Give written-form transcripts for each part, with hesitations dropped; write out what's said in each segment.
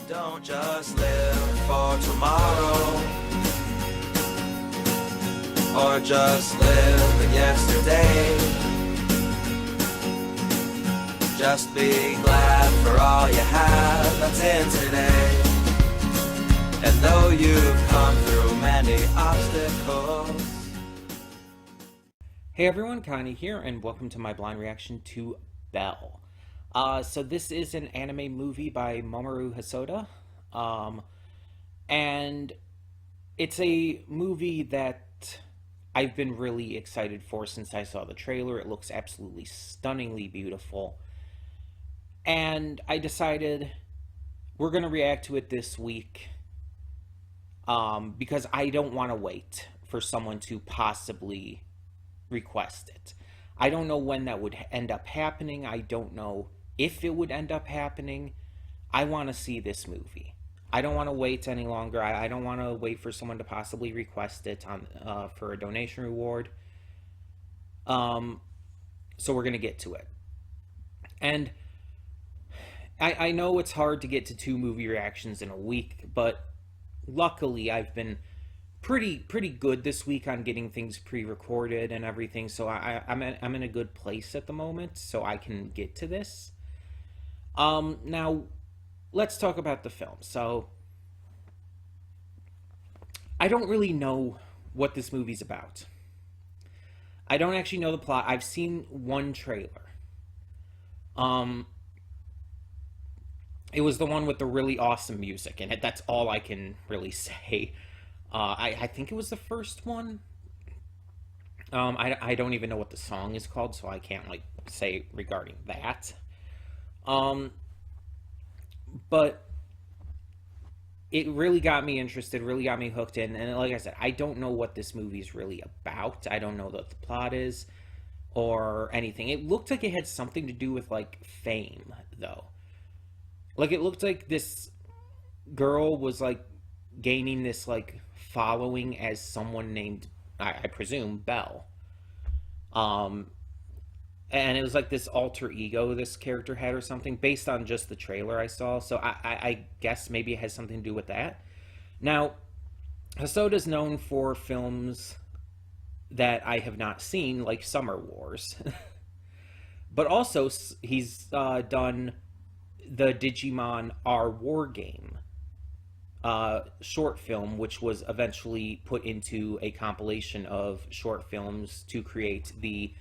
Don't just live for tomorrow, or just live in yesterday. Just be glad for all you have that's in today. And though you've come through many obstacles. Hey everyone, Connie here, and welcome to my blind reaction to Belle. So this is an anime movie by Mamoru Hosoda, and it's a movie that I've been really excited for since I saw the trailer. It looks absolutely stunningly beautiful, and I decided we're going to react to it this week, because I don't want to wait for someone to possibly request it. I don't know when that would end up happening. I don't know if it would end up happening. I want to see this movie. I don't want to wait any longer. I don't want to wait for someone to possibly request it for a donation reward. So we're going to get to it. And I know it's hard to get to 2 movie reactions in a week, but luckily I've been pretty good this week on getting things pre-recorded and everything, so I'm in a good place at the moment, so I can get to this. Now let's talk about the film. So I don't really know what this movie's about. I don't actually know the plot. I've seen one trailer. It was the one with the really awesome music in it. That's all I can really say. I think it was the first one. I don't even know what the song is called, so I can't say regarding that. But it really got me interested, really got me hooked in, and like I said, I don't know what this movie is really about. I don't know what the plot is or anything. It looked like it had something to do with fame, though. It looked like this girl was gaining this following as someone named, I presume, Belle. And it was this alter ego this character had or something, based on just the trailer I saw. So I guess maybe it has something to do with that. Now, Hosoda's known for films that I have not seen, like Summer Wars. But also, he's done the Digimon R War Game short film, which was eventually put into a compilation of short films to create the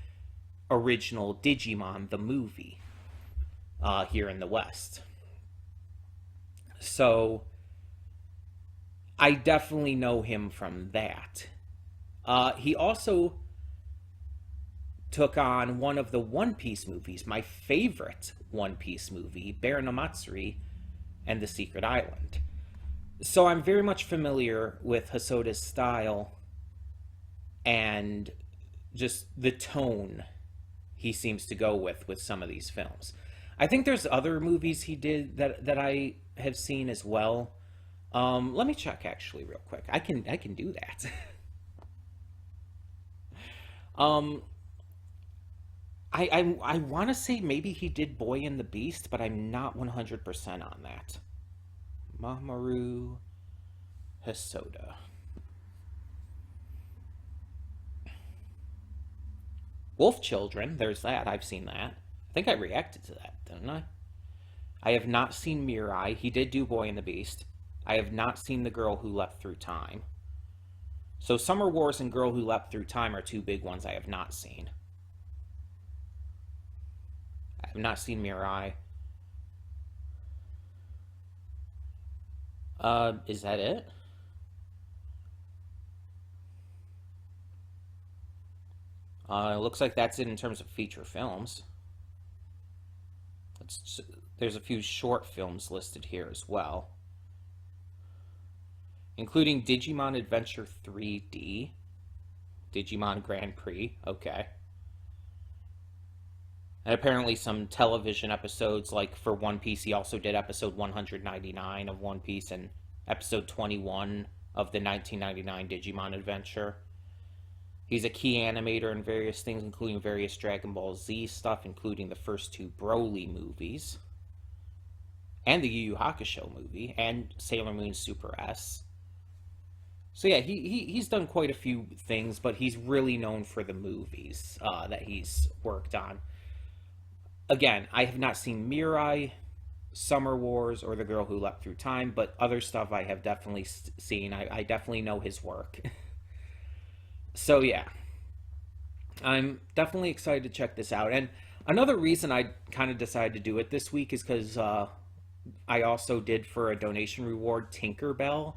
original Digimon, the movie, here in the West. So I definitely know him from that. He also took on one of the One Piece movies, my favorite One Piece movie, Bear no Matsuri and the Secret Island. So I'm very much familiar with Hosoda's style and just the tone he seems to go with some of these films. I think there's other movies he did that I have seen as well. Let me check actually real quick. I can do that. I want to say maybe he did Boy and the Beast, but I'm not 100% on that. Mamoru Hosoda. Wolf Children, there's that. I've seen that. I think I reacted to that, didn't I? I have not seen Mirai. He did do Boy and the Beast. I have not seen The Girl Who Leapt Through Time. So Summer Wars and Girl Who Leapt Through Time are 2 big ones I have not seen. I have not seen Mirai. Is that it? It looks like that's it in terms of feature films. There's a few short films listed here as well, including Digimon Adventure 3D, Digimon Grand Prix, okay. And apparently some television episodes, for One Piece, he also did episode 199 of One Piece and episode 21 of the 1999 Digimon Adventure. He's a key animator in various things, including various Dragon Ball Z stuff, including the first 2 Broly movies. and the Yu Yu Hakusho movie, and Sailor Moon Super S. So yeah, he's done quite a few things, but he's really known for the movies that he's worked on. Again, I have not seen Mirai, Summer Wars, or The Girl Who Leapt Through Time, but other stuff I have definitely seen. I definitely know his work. So yeah, I'm definitely excited to check this out. And another reason I kind of decided to do it this week is because I also did for a donation reward Tinkerbell.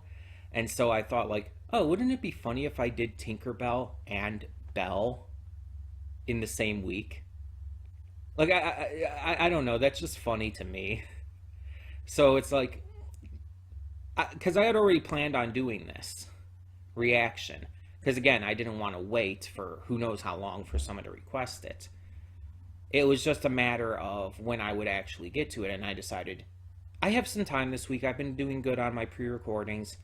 And so I thought, like, oh, wouldn't it be funny if I did Tinkerbell and Belle in the same week? Like, I don't know. That's just funny to me. So it's like, because I had already planned on doing this reaction. Because again, I didn't want to wait for who knows how long for someone to request it. It was just a matter of when I would actually get to it. And I decided, I have some time this week. I've been doing good on my pre-recordings.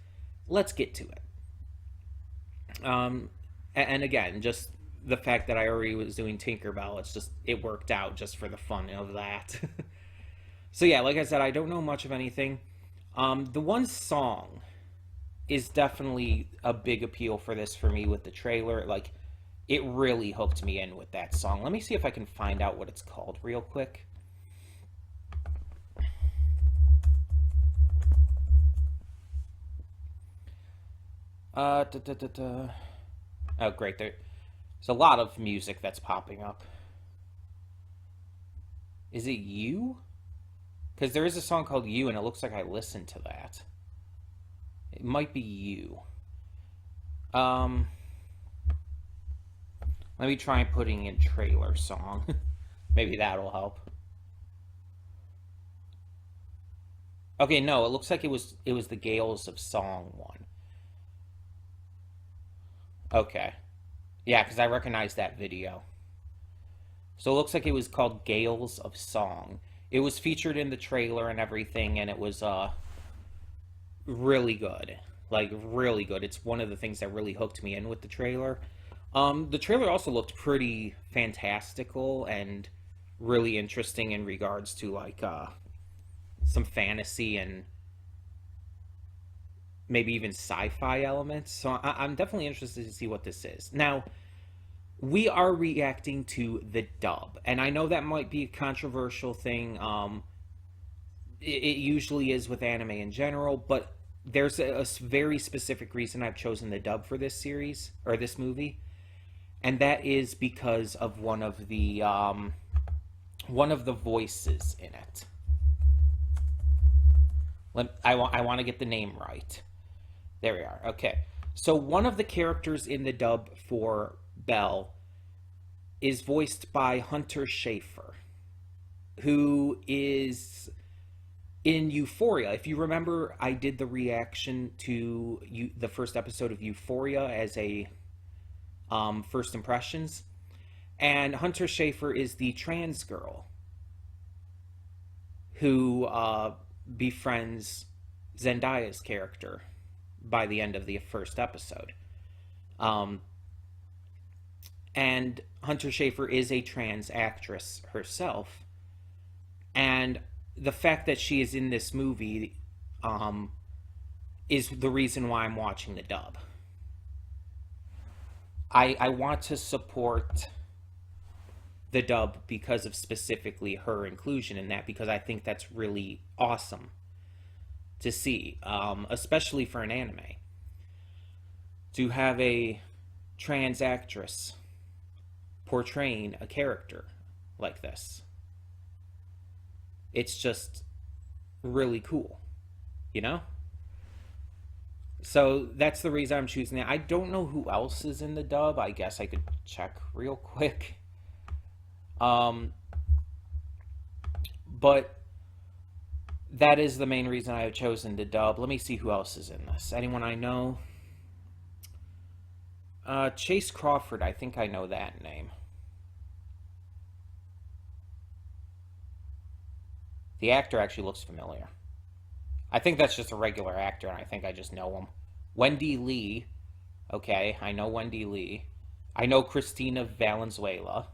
Let's get to it. And again, just the fact that I already was doing Tinkerbell, it worked out just for the fun of that. So yeah, like I said, I don't know much of anything. The one song is definitely a big appeal for this for me with the trailer. Like, it really hooked me in with that song. Let me see if I can find out what it's called real quick. Oh, great. There's a lot of music that's popping up. Is it You? Because there is a song called You, and it looks like I listened to that. It might be You. Let me try putting in trailer song. Maybe that'll help. Okay, no, it looks like it was the Gales of Song one. Okay. Yeah, because I recognize that video. So it looks like it was called Gales of Song. It was featured in the trailer and everything, and it was really good. Like, really good. It's one of the things that really hooked me in with the trailer. The trailer also looked pretty fantastical and really interesting in regards to, like, some fantasy and maybe even sci-fi elements. So I'm definitely interested to see what this is. Now, we are reacting to the dub, and I know that might be a controversial thing. It usually is with anime in general, but there's a very specific reason I've chosen the dub for this series or this movie, and that is because of one of the voices in it. I want to get the name right. There we are. Okay. So one of the characters in the dub for Belle is voiced by Hunter Schafer, who is in Euphoria. If you remember, I did the reaction to the first episode of Euphoria as a first impressions. And Hunter Schafer is the trans girl who befriends Zendaya's character by the end of the first episode. And Hunter Schafer is a trans actress herself. And the fact that she is in this movie is the reason why I'm watching the dub. I want to support the dub because of specifically her inclusion in that, because I think that's really awesome to see, especially for an anime. To have a trans actress portraying a character like this. It's just really cool, you know? So that's the reason I'm choosing it. I don't know who else is in the dub. I guess I could check real quick. But that is the main reason I have chosen the dub. Let me see who else is in this. Anyone I know? Chase Crawford, I think I know that name. The actor actually looks familiar. I think that's just a regular actor, and I think I just know him. Wendy Lee. Okay, I know Wendy Lee. I know Christina Valenzuela.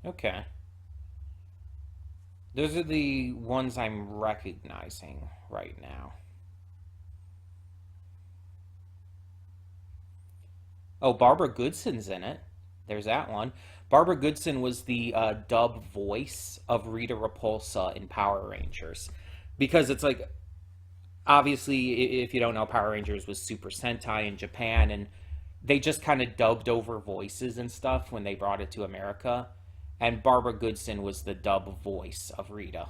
Okay. Those are the ones I'm recognizing right now. Oh, Barbara Goodson's in it. There's that one. Barbara Goodson was the dub voice of Rita Repulsa in Power Rangers. Because it's like, obviously, if you don't know, Power Rangers was Super Sentai in Japan, and they just kind of dubbed over voices and stuff when they brought it to America. And Barbara Goodson was the dub voice of Rita.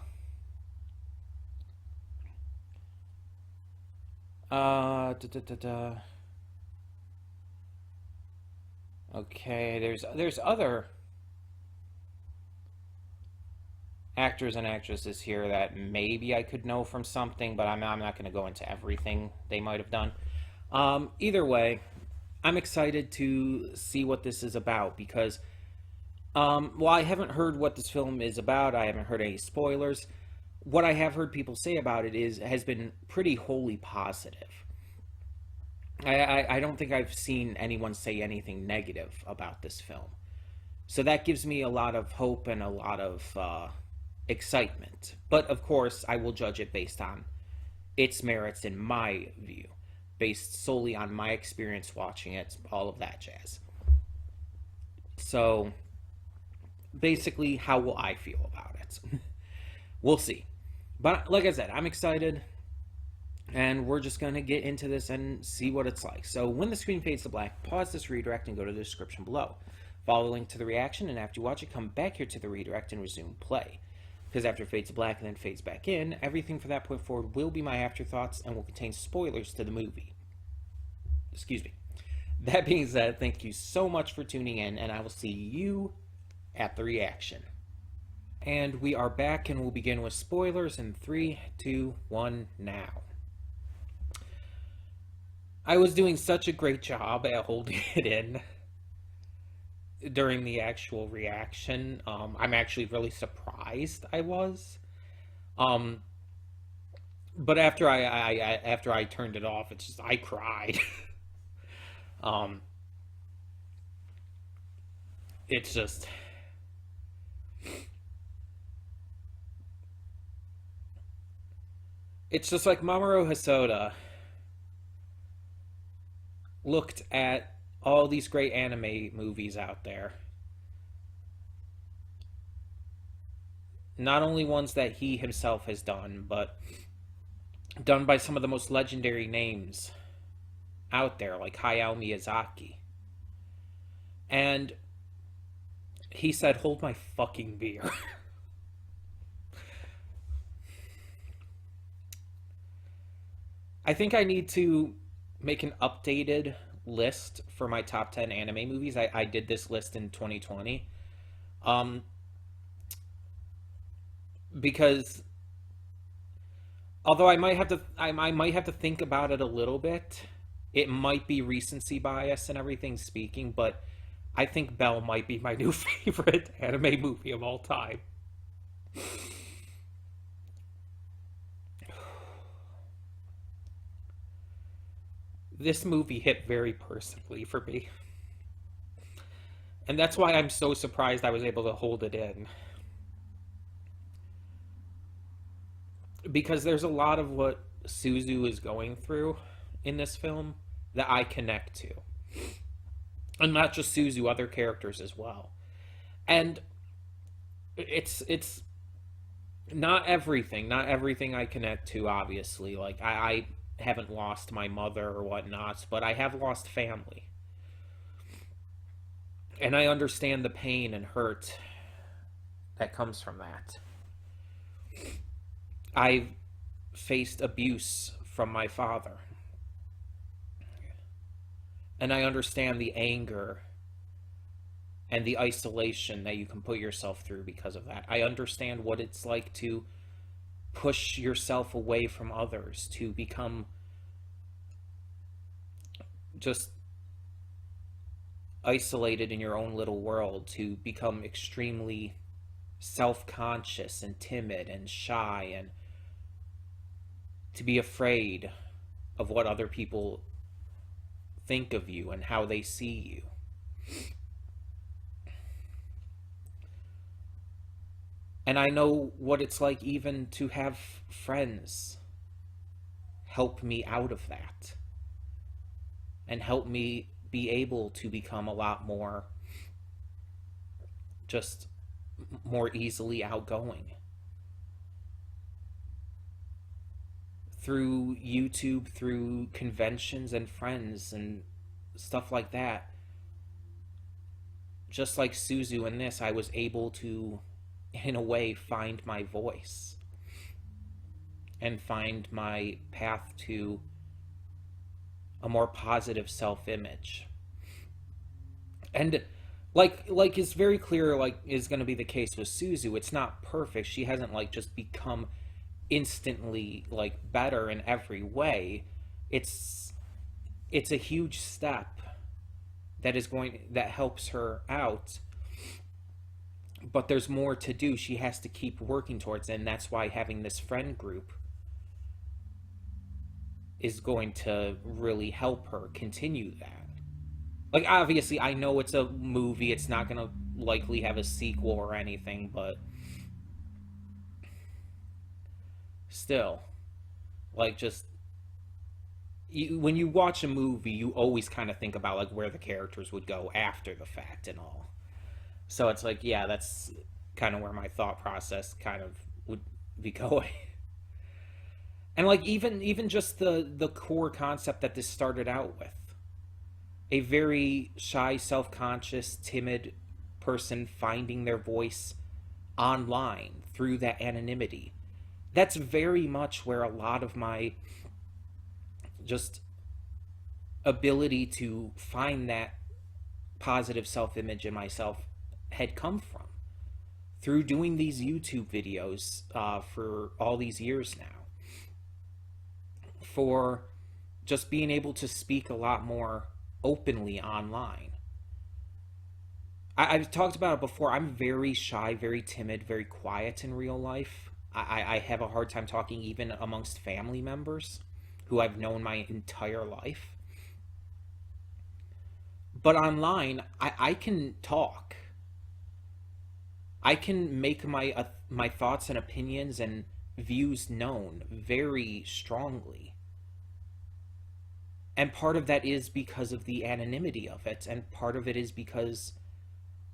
Da, da, da, da. Okay, there's other actors and actresses here that maybe I could know from something, but I'm not going to go into everything they might have done. Either way, I'm excited to see what this is about because, well, I haven't heard what this film is about. I haven't heard any spoilers. What I have heard people say about it has been pretty wholly positive. I don't think I've seen anyone say anything negative about this film. So that gives me a lot of hope and a lot of excitement. But of course, I will judge it based on its merits in my view, based solely on my experience watching it, all of that jazz. So basically, how will I feel about it? We'll see. But like I said, I'm excited. And we're just going to get into this and see what it's like. So when the screen fades to black, pause this redirect and go to the description below. Follow the link to the reaction, and after you watch it, come back here to the redirect and resume play. Because after it fades to black and then fades back in, everything from that point forward will be my afterthoughts and will contain spoilers to the movie. Excuse me. That being said, thank you so much for tuning in, and I will see you at the reaction. And we are back, and we'll begin with spoilers in 3, 2, 1, now. I was doing such a great job at holding it in during the actual reaction. I'm actually really surprised I was. But after I turned it off, it's just I cried. um, it's just like Mamoru Hosoda looked at all these great anime movies out there. Not only ones that he himself has done, but done by some of the most legendary names out there, like Hayao Miyazaki. And he said, "Hold my fucking beer." I think I need to make an updated list for my top 10 anime movies. I did this list in 2020. Because although I might have to think about it a little bit, it might be recency bias and everything speaking, but I think Belle might be my new favorite anime movie of all time. This movie hit very personally for me. And that's why I'm so surprised I was able to hold it in. Because there's a lot of what Suzu is going through in this film that I connect to. And not just Suzu, other characters as well. And it's not everything. Not everything I connect to, obviously. Like, I haven't lost my mother or whatnot, but I have lost family. And I understand the pain and hurt that comes from that. I've faced abuse from my father. And I understand the anger and the isolation that you can put yourself through because of that. I understand what it's like to push yourself away from others, to become just isolated in your own little world, to become extremely self-conscious and timid and shy, and to be afraid of what other people think of you and how they see you. And I know what it's like even to have friends help me out of that and help me be able to become a lot more, just more easily outgoing. Through YouTube, through conventions and friends and stuff like that. Just like Suzu in this, I was able to, in a way, find my voice and find my path to a more positive self-image. And like it's very clear, like is going to be the case with Suzu. It's not perfect. She hasn't like just become instantly like better in every way. It's a huge step that helps her out, but there's more to do. She has to keep working towards it, and that's why having this friend group is going to really help her continue that. Like, obviously, I know it's a movie, it's not gonna likely have a sequel or anything, but still, like, just when you watch a movie, you always kind of think about like where the characters would go after the fact and all. So it's like, yeah, that's kind of where my thought process kind of would be going. And like even just the core concept that this started out with, a very shy, self-conscious, timid person finding their voice online through that anonymity. That's very much where a lot of my just ability to find that positive self-image in myself had come from, through doing these YouTube videos for all these years now, for just being able to speak a lot more openly online. I've talked about it before. I'm very shy, very timid, very quiet in real life. I have a hard time talking even amongst family members who I've known my entire life. But online, I can talk. I can make my thoughts and opinions and views known very strongly. And part of that is because of the anonymity of it, and part of it is because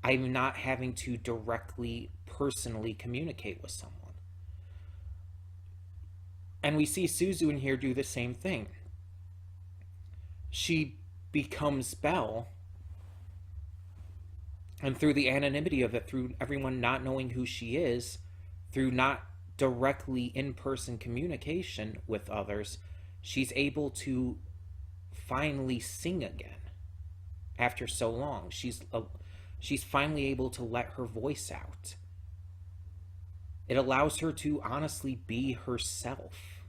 I'm not having to directly, personally communicate with someone. And we see Suzu in here do the same thing. She becomes Belle, and through the anonymity of it, through everyone not knowing who she is, through not directly in-person communication with others, she's able to finally sing again after so long. She's finally able to let her voice out. It allows her to honestly be herself.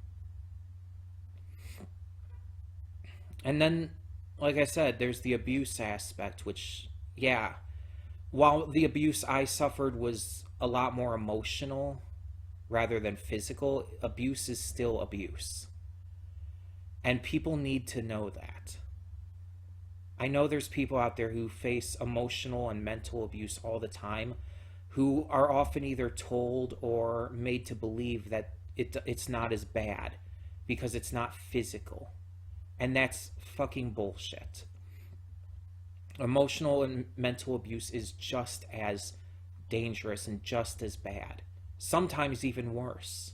And then, like I said, there's the abuse aspect, which, yeah, while the abuse I suffered was a lot more emotional rather than physical, abuse is still abuse. And people need to know that. I know there's people out there who face emotional and mental abuse all the time, who are often either told or made to believe that it's not as bad because it's not physical. And that's fucking bullshit. Emotional and mental abuse is just as dangerous and just as bad. Sometimes even worse.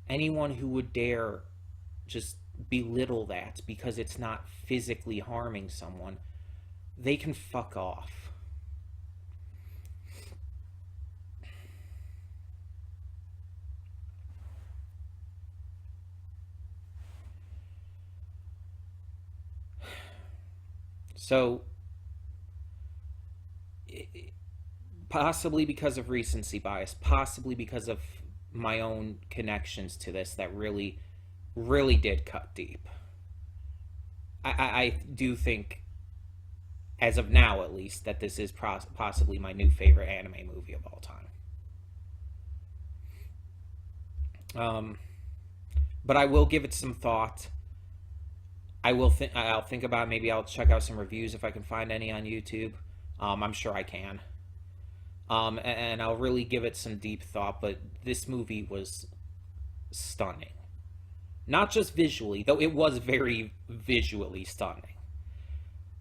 Anyone who would dare just belittle that because it's not physically harming someone, they can fuck off. So, possibly because of recency bias, possibly because of my own connections to this that really, really did cut deep. I do think, as of now at least, that this is possibly my new favorite anime movie of all time. But I will give it some thought. I'll think about it. Maybe I'll check out some reviews if I can find any on YouTube. I'm sure I can. And I'll really give it some deep thought, but this movie was stunning. Not just visually, though it was very visually stunning.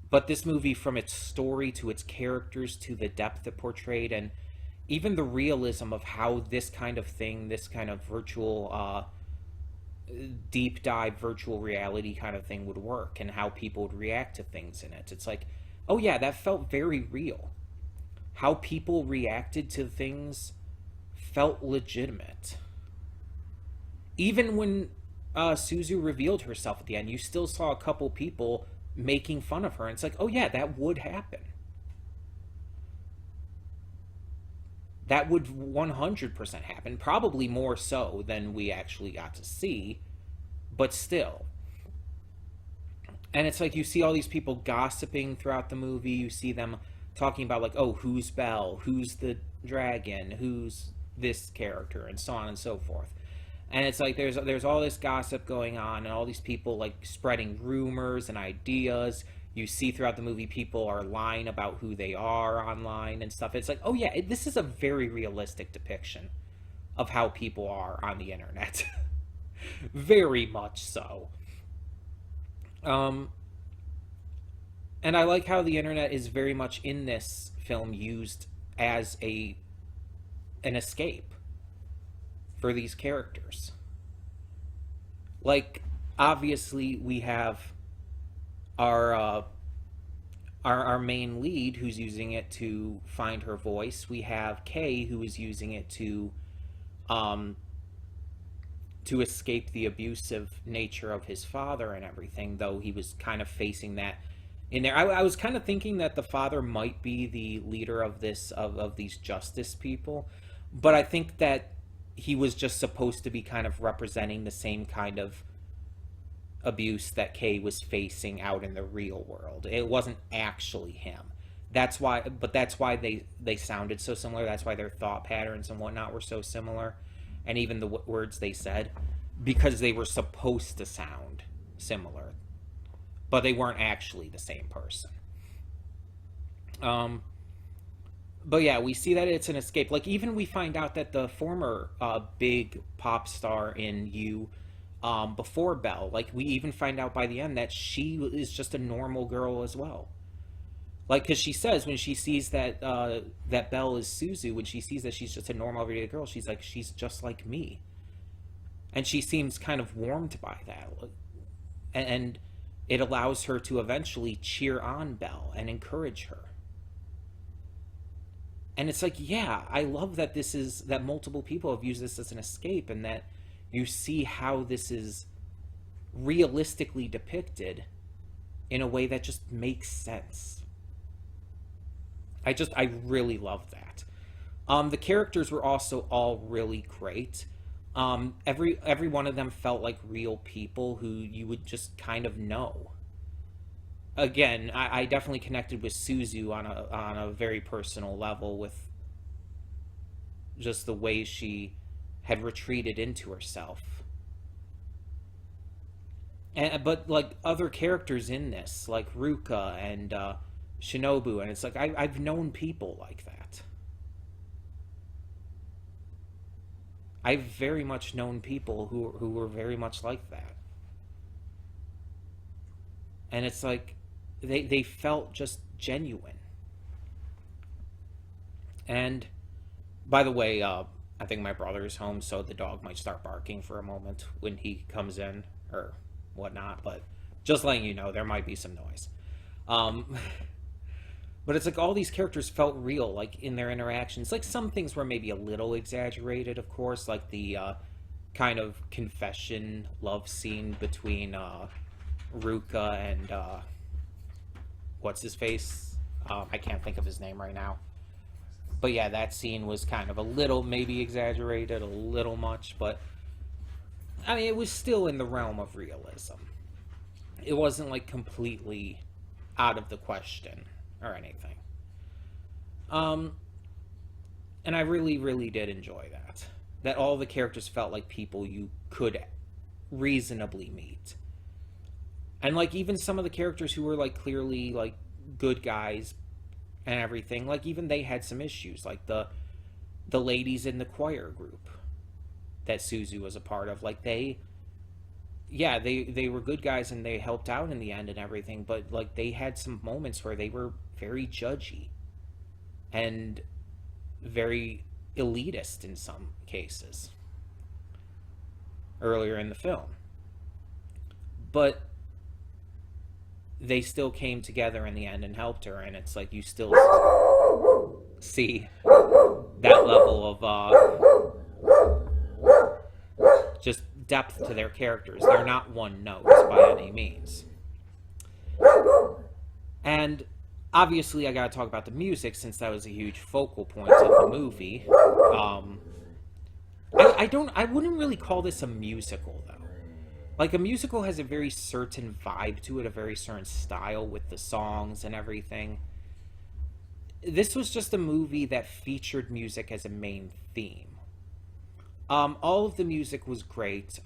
But this movie, from its story to its characters to the depth it portrayed, and even the realism of how this kind of thing, this kind of virtual, deep dive virtual reality kind of thing would work, and how people would react to things in it. It's like, oh yeah, that felt very real. How people reacted to things felt legitimate. Even when Suzu revealed herself at the end, you still saw a couple people making fun of her. And it's like, oh yeah, that would happen. That would 100% happen. Probably more so than we actually got to see, but still. And it's like you see all these people gossiping throughout the movie. You see them talking about, like, oh, who's Belle? Who's the dragon? Who's this character? And so on and so forth. And it's like there's all this gossip going on, and all these people like spreading rumors and ideas. You see throughout the movie people are lying about who they are online and stuff. It's like, oh yeah, this is a very realistic depiction of how people are on the internet. Very much so. And I like how the internet is very much in this film used as an escape for these characters. Like, obviously we have our main lead who's using it to find her voice. We have Kay who is using it to escape the abusive nature of his father and everything, though he was kind of facing that in there. I was kind of thinking that the father might be the leader of these justice people, but I think that he was just supposed to be kind of representing the same kind of abuse that Kay was facing out in the real world. It wasn't actually him. That's why they sounded so similar. That's why their thought patterns and whatnot were so similar, and even the words they said, because they were supposed to sound similar, but they weren't actually the same person. But yeah, we see that it's an escape. Like, even we find out that the former big pop star in You, before Belle, like, we even find out by the end that she is just a normal girl as well. Like, because she says when she sees that that Belle is Suzu, when she sees that she's just a normal everyday girl, she's like, she's just like me. And she seems kind of warmed by that. And it allows her to eventually cheer on Belle and encourage her. And it's like, yeah, I love that that multiple people have used this as an escape, and that you see how this is realistically depicted in a way that just makes sense. I really love that. The characters were also all really great. Every one of them felt like real people who you would just kind of know. Again, I definitely connected with Suzu on a very personal level, with just the way she had retreated into herself. But like other characters in this, like Ruka and Shinobu, and it's like I've known people like that. I've very much known people who were very much like that. And it's like they felt just genuine. And by the way, I think my brother's home, so the dog might start barking for a moment when he comes in or whatnot, but just letting you know, there might be some noise. But it's like all these characters felt real, like in their interactions. Like some things were maybe a little exaggerated, of course, like the kind of confession love scene between Ruka and what's his face? I can't think of his name right now. But yeah, that scene was kind of a little maybe exaggerated, a little much, but I mean, it was still in the realm of realism. It wasn't like completely out of the question or anything. And I really, really did enjoy that. That all the characters felt like people you could reasonably meet. And like even some of the characters who were like clearly like good guys and everything, like, even they had some issues, like the ladies in the choir group that Suzu was a part of, like, they were good guys and they helped out in the end and everything, but like they had some moments where they were very judgy and very elitist in some cases earlier in the film. But they still came together in the end and helped her, and it's like you still see that level of just depth to their characters. They're not one note by any means. And obviously I gotta talk about the music, since that was a huge focal point of the movie. I wouldn't really call this a musical, though. Like, a musical has a very certain vibe to it, a very certain style with the songs and everything. This was just a movie that featured music as a main theme. All of the music was great.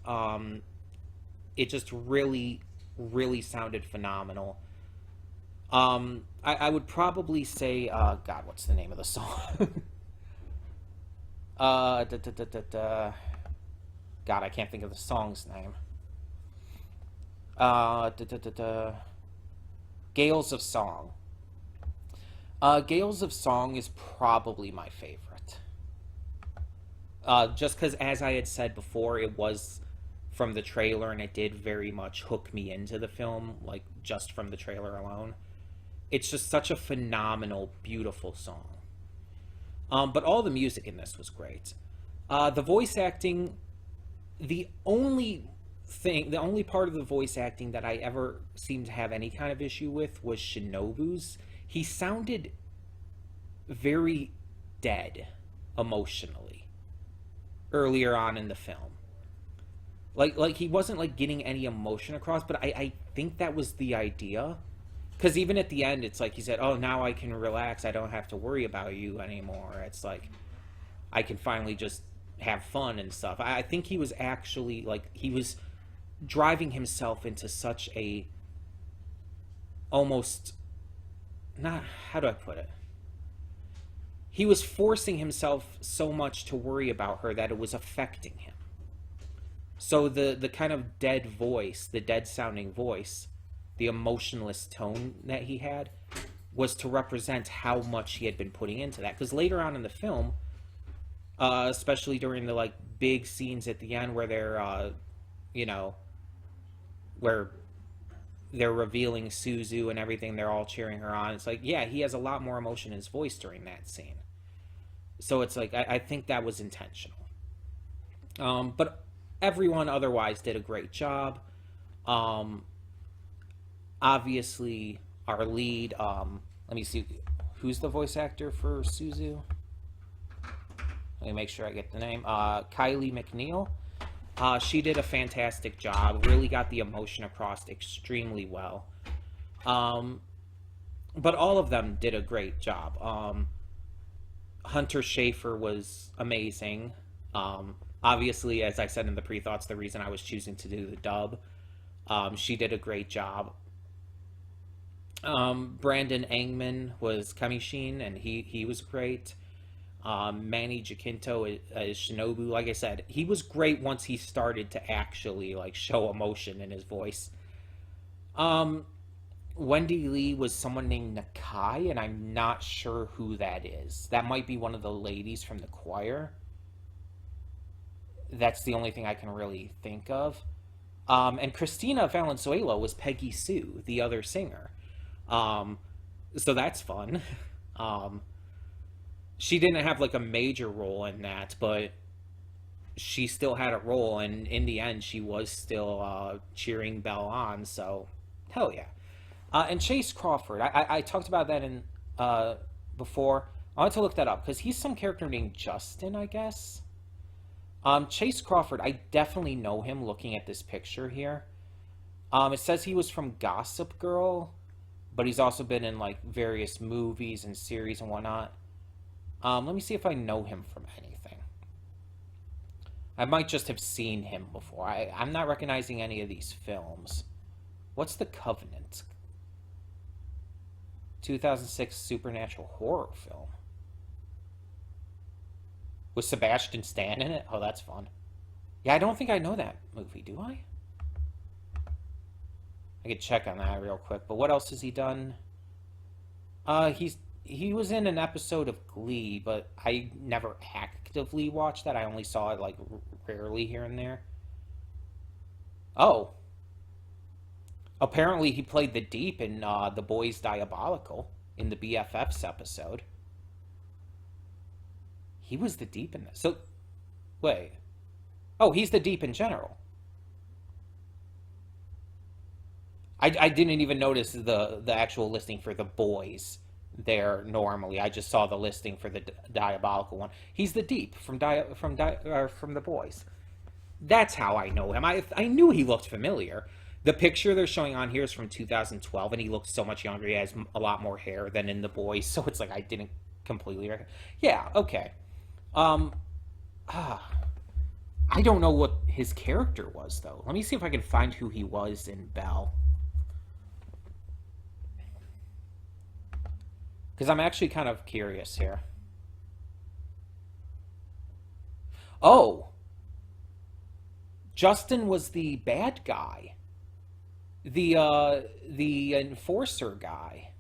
It just really, really sounded phenomenal. I would probably say, God, what's the name of the song? God, I can't think of the song's name. Gales of Song. Gales of Song is probably my favorite. Just because, as I had said before, it was from the trailer, and it did very much hook me into the film, like, just from the trailer alone. It's just such a phenomenal, beautiful song. But all the music in this was great. The voice acting, the only part of the voice acting that I ever seemed to have any kind of issue with was Shinobu's. He sounded very dead emotionally earlier on in the film. Like he wasn't like getting any emotion across, but I think that was the idea. Because even at the end, it's like he said, "Oh, now I can relax. I don't have to worry about you anymore." It's like I can finally just have fun and stuff. I think he was actually, like, he was driving himself into such a almost, not, how do I put it? He was forcing himself so much to worry about her that it was affecting him. So the kind of dead voice, the dead sounding voice, the emotionless tone that he had, was to represent how much he had been putting into that. Because later on in the film, especially during the, like, big scenes at the end where they're, where they're revealing Suzu and everything, they're all cheering her on. It's like, yeah, he has a lot more emotion in his voice during that scene. So it's like, I think that was intentional. But everyone otherwise did a great job. Obviously, our lead, let me see, who's the voice actor for Suzu? Let me make sure I get the name. Kylie McNeil. She did a fantastic job, really got the emotion across extremely well. But all of them did a great job. Hunter Schafer was amazing. Obviously, as I said in the pre-thoughts, the reason I was choosing to do the dub. She did a great job. Brandon Angman was Kamishin, and he was great. Manny Jacinto is Shinobu. Like I said, he was great once he started to actually, like, show emotion in his voice. Wendy Lee was someone named Nakai, and I'm not sure who that is. That might be one of the ladies from the choir. That's the only thing I can really think of. And Christina Valenzuela was Peggy Sue, the other singer. So that's fun. She didn't have, like, a major role in that, but she still had a role, and in the end, she was still cheering Belle on, so hell yeah. And Chase Crawford, I talked about that in before. I want to look that up, because he's some character named Justin, I guess. Chase Crawford, I definitely know him looking at this picture here. It says he was from Gossip Girl, but he's also been in, like, various movies and series and whatnot. Let me see if I know him from anything. I might just have seen him before. I'm not recognizing any of these films. What's The Covenant? 2006 supernatural horror film. Was Sebastian Stan in it? Oh, that's fun. Yeah, I don't think I know that movie, do I? I could check on that real quick. But what else has he done? He was in an episode of Glee, but I never actively watched that. I only saw it like rarely here and there. Oh, apparently he played the Deep in The Boys Diabolical in the BFFs episode. He was the Deep in this. So, wait. Oh, he's the Deep in general. I didn't even notice the actual listing for The Boys there normally. I just saw the listing for the Diabolical one. He's the Deep from The Boys. That's how I know him. I knew he looked familiar. The picture they're showing on here is from 2012, and he looks so much younger. He has a lot more hair than in The Boys, so it's like I didn't completely recognize. Yeah, okay. Um, I don't know what his character was, though. Let me see if I can find who he was in Belle. Because I'm actually kind of curious here. Oh, Justin was the bad guy. The enforcer guy.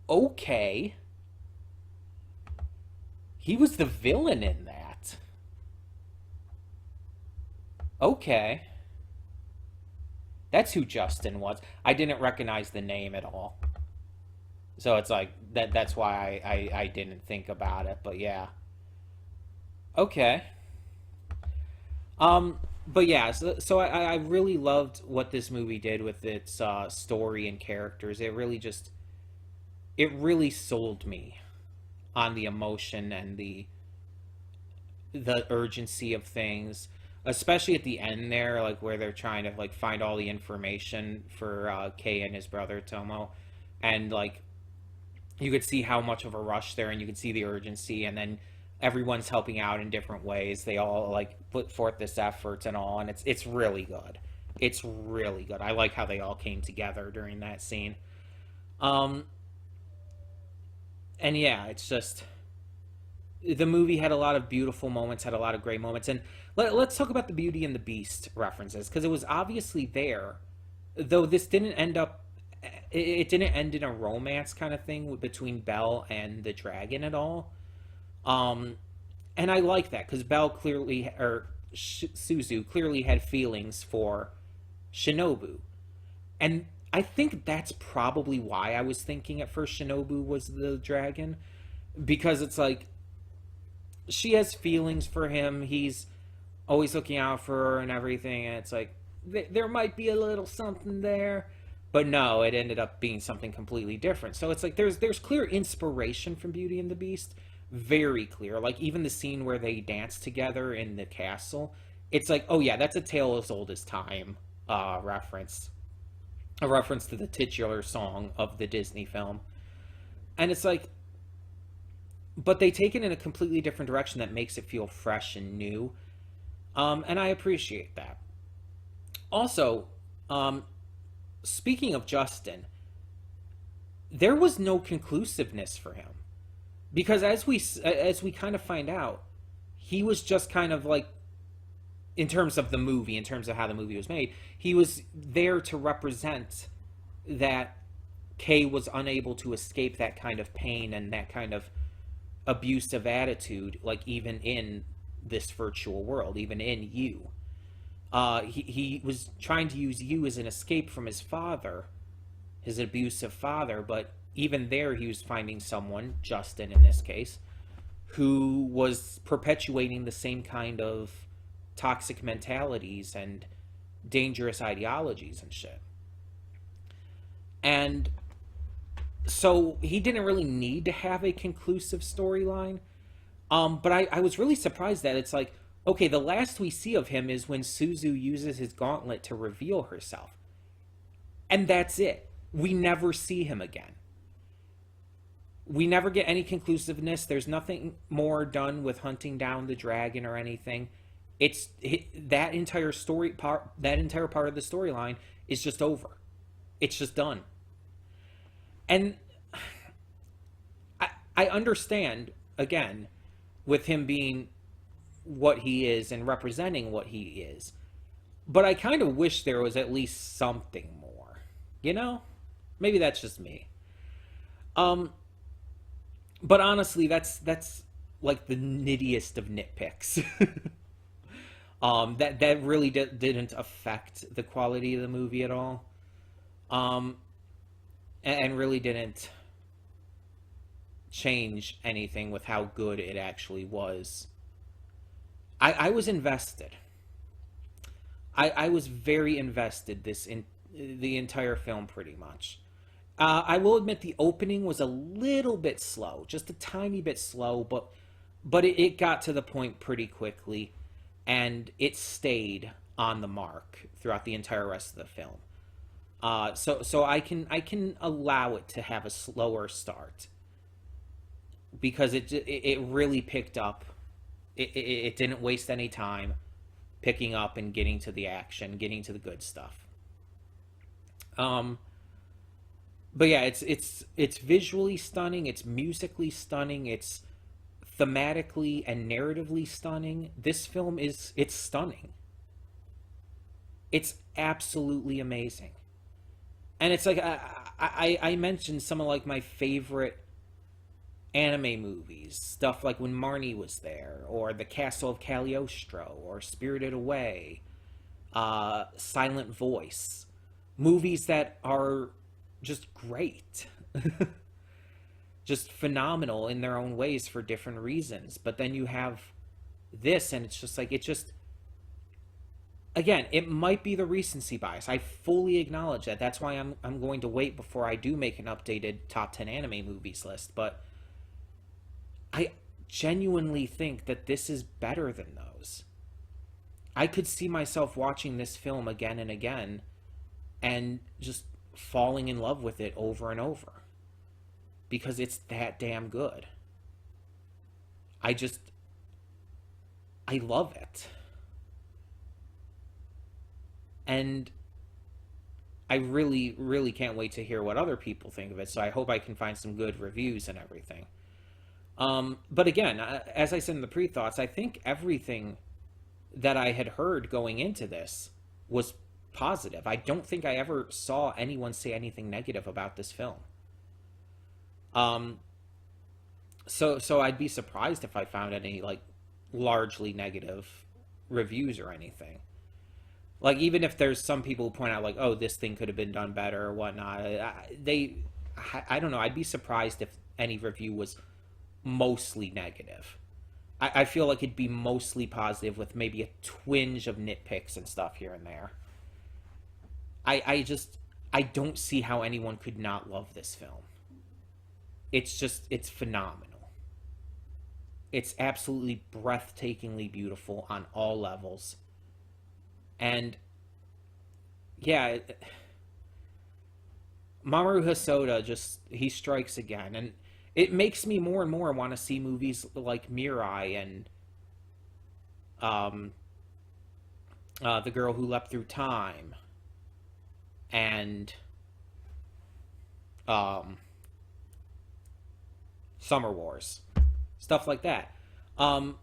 Okay. He was the villain in that. Okay. That's who Justin was. I didn't recognize the name at all. So it's like that's why I didn't think about it, but yeah. Okay. But yeah, so I really loved what this movie did with its story and characters. It really sold me on the emotion and the urgency of things, especially at the end there, like where they're trying to like find all the information for Kay and his brother Tomo, and like you could see how much of a rush there, and you could see the urgency, and then everyone's helping out in different ways. They all like put forth this efforts and all, and it's really good. It's really good. I like how they all came together during that scene. Um, and yeah, it's just the movie had a lot of beautiful moments, had a lot of great moments, and let's talk about the Beauty and the Beast references because it was obviously there, though this didn't end up. It didn't end in a romance kind of thing between Belle and the dragon at all. Um, and I like that because Belle clearly, or Suzu clearly had feelings for Shinobu. And I think that's probably why I was thinking at first Shinobu was the dragon. Because it's like, she has feelings for him. He's always looking out for her and everything. And it's like, there might be a little something there. But no, it ended up being something completely different. So it's like, there's clear inspiration from Beauty and the Beast. Very clear. Like even the scene where they dance together in the castle, it's like, oh yeah, that's a tale as old as time reference. A reference to the titular song of the Disney film. And it's like, but they take it in a completely different direction that makes it feel fresh and new. And I appreciate that. Also, speaking of Justin, there was no conclusiveness for him. Because as we kind of find out, he was just kind of like, in terms of the movie, in terms of how the movie was made, he was there to represent that Kay was unable to escape that kind of pain and that kind of abusive attitude, like even in this virtual world, even in you. He was trying to use you as an escape from his father, his abusive father, but even there he was finding someone, Justin in this case, who was perpetuating the same kind of toxic mentalities and dangerous ideologies and shit. And so he didn't really need to have a conclusive storyline. But I was really surprised that it's like, okay, the last we see of him is when Suzu uses his gauntlet to reveal herself. And that's it. We never see him again. We never get any conclusiveness. There's nothing more done with hunting down the dragon or anything. It's that entire part of the storyline is just over. It's just done. And I understand, again, with him being what he is and representing what he is. But I kind of wish there was at least something more. You know? Maybe that's just me. Um, but honestly, that's like the nittiest of nitpicks. That really didn't affect the quality of the movie at all. Um, and really didn't change anything with how good it actually was. I was invested. I was very invested this in the entire film pretty much. I will admit the opening was a little bit slow, just a tiny bit slow, but it got to the point pretty quickly, and it stayed on the mark throughout the entire rest of the film. So I can allow it to have a slower start because it really picked up. It didn't waste any time picking up and getting to the action, getting to the good stuff. Um, but yeah, it's visually stunning, it's musically stunning, it's thematically and narratively stunning. This film is it's stunning. It's absolutely amazing. And it's like I mentioned some of like my favorite anime movies, stuff like when Marnie was there, or The Castle of Cagliostro, or Spirited Away, Silent Voice, movies that are just great, just phenomenal in their own ways for different reasons. But then you have this, and it's just like it just again, it might be the recency bias. I fully acknowledge that. That's why I'm going to wait before I do make an updated top 10 anime movies list, but I genuinely think that this is better than those. I could see myself watching this film again and again and just falling in love with it over and over because it's that damn good. I just, I love it. And I really, really can't wait to hear what other people think of it. So I hope I can find some good reviews and everything. But again, as I said in the pre-thoughts, I think everything that I had heard going into this was positive. I don't think I ever saw anyone say anything negative about this film. Um, so I'd be surprised if I found any like largely negative reviews or anything. Like even if there's some people who point out like, oh, this thing could have been done better or whatnot, I don't know. I'd be surprised if any review was mostly negative. I feel like it'd be mostly positive with maybe a twinge of nitpicks and stuff here and there. I don't see how anyone could not love this film. It's phenomenal. It's absolutely breathtakingly beautiful on all levels. And yeah, Mamoru Hosoda just he strikes again, and it makes me more and more want to see movies like Mirai and um, The Girl Who Leapt Through Time and um, Summer Wars, stuff like that. Um,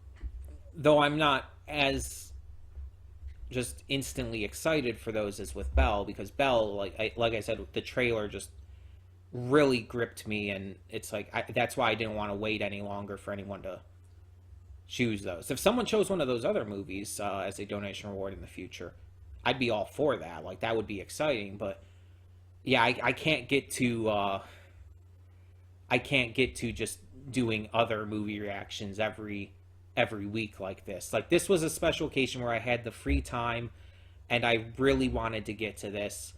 though I'm not as just instantly excited for those as with Belle, because Belle, like I said, the trailer just really gripped me, and it's like that's why I didn't want to wait any longer for anyone to choose those. If someone chose one of those other movies as a donation reward in the future, I'd be all for that. Like that would be exciting, but yeah, I can't get to just doing other movie reactions every week like this. Like this was a special occasion where I had the free time and I really wanted to get to this.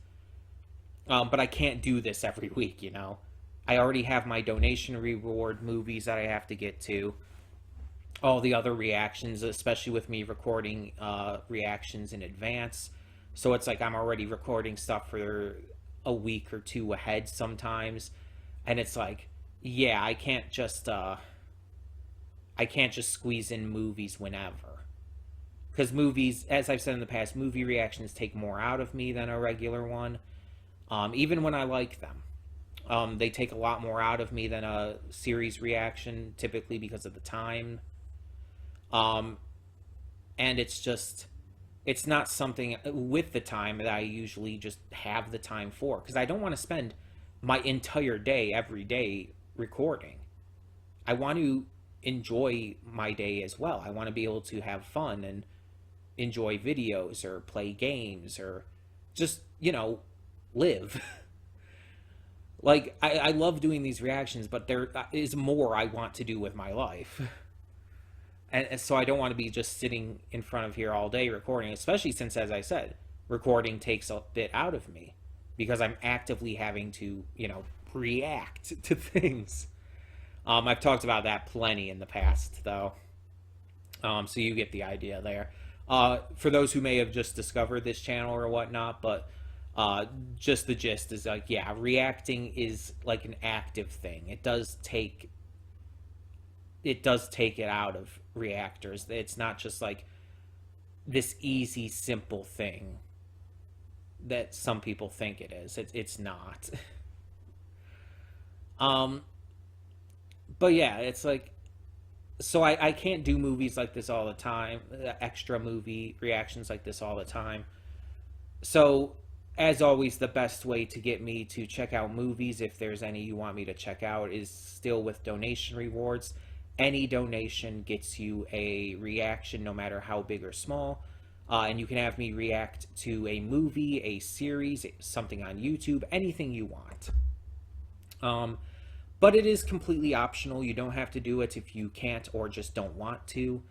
But I can't do this every week, you know. I already have my donation reward movies that I have to get to. All the other reactions, especially with me recording reactions in advance. So it's like I'm already recording stuff for a week or two ahead sometimes. And it's like, yeah, I can't just squeeze in movies whenever. Because movies, as I've said in the past, movie reactions take more out of me than a regular one. Even when I like them. They take a lot more out of me than a series reaction, typically because of the time. Um, and it's not something with the time that I usually just have the time for, because I don't want to spend my entire day every day recording. I want to enjoy my day as well. I want to be able to have fun and enjoy videos or play games or just, live. Like, I love doing these reactions, but there is more I want to do with my life. And so I don't want to be just sitting in front of here all day recording, especially since, as I said, recording takes a bit out of me because I'm actively having to, react to things. I've talked about that plenty in the past, though. So you get the idea there. For those who may have just discovered this channel or whatnot, but just the gist is like, yeah, reacting is like an active thing. It does take it out of reactors. It's not just like this easy, simple thing that some people think it is. It's not. But yeah, it's like, so I can't do movies like this all the time, extra movie reactions like this all the time. So, as always, the best way to get me to check out movies, if there's any you want me to check out, is still with donation rewards. Any donation gets you a reaction, no matter how big or small. And you can have me react to a movie, a series, something on YouTube, anything you want. But it is completely optional. You don't have to do it if you can't or just don't want to.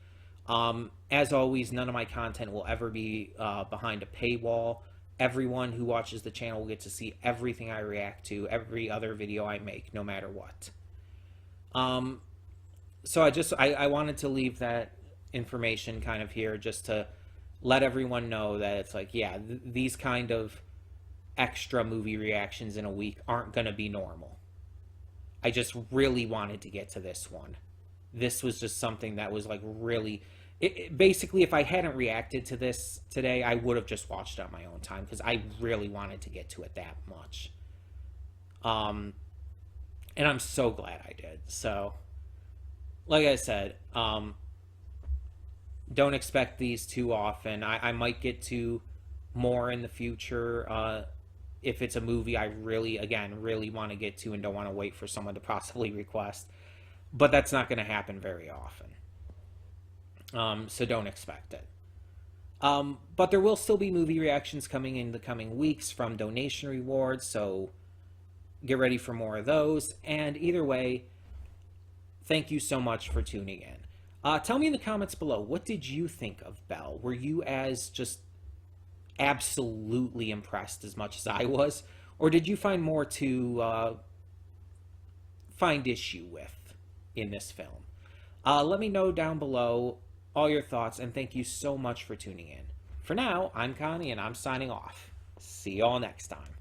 As always, none of my content will ever be behind a paywall. Everyone who watches the channel will get to see everything I react to, every other video I make, no matter what. So I wanted to leave that information kind of here just to let everyone know that it's like, yeah, these kind of extra movie reactions in a week aren't going to be normal. I just really wanted to get to this one. This was just something that was like really... basically, if I hadn't reacted to this today, I would have just watched it on my own time because I really wanted to get to it that much. And I'm so glad I did. So, like I said, don't expect these too often. I might get to more in the future if it's a movie I really want to get to and don't want to wait for someone to possibly request. But that's not going to happen very often. So don't expect it. But there will still be movie reactions coming in the coming weeks from donation rewards, so get ready for more of those. And either way, thank you so much for tuning in. Tell me in the comments below, what did you think of Belle? Were you as just absolutely impressed as much as I was? Or did you find more to find issue with in this film? Let me know down below all your thoughts, and thank you so much for tuning in. For now, I'm Connie, and I'm signing off. See you all next time.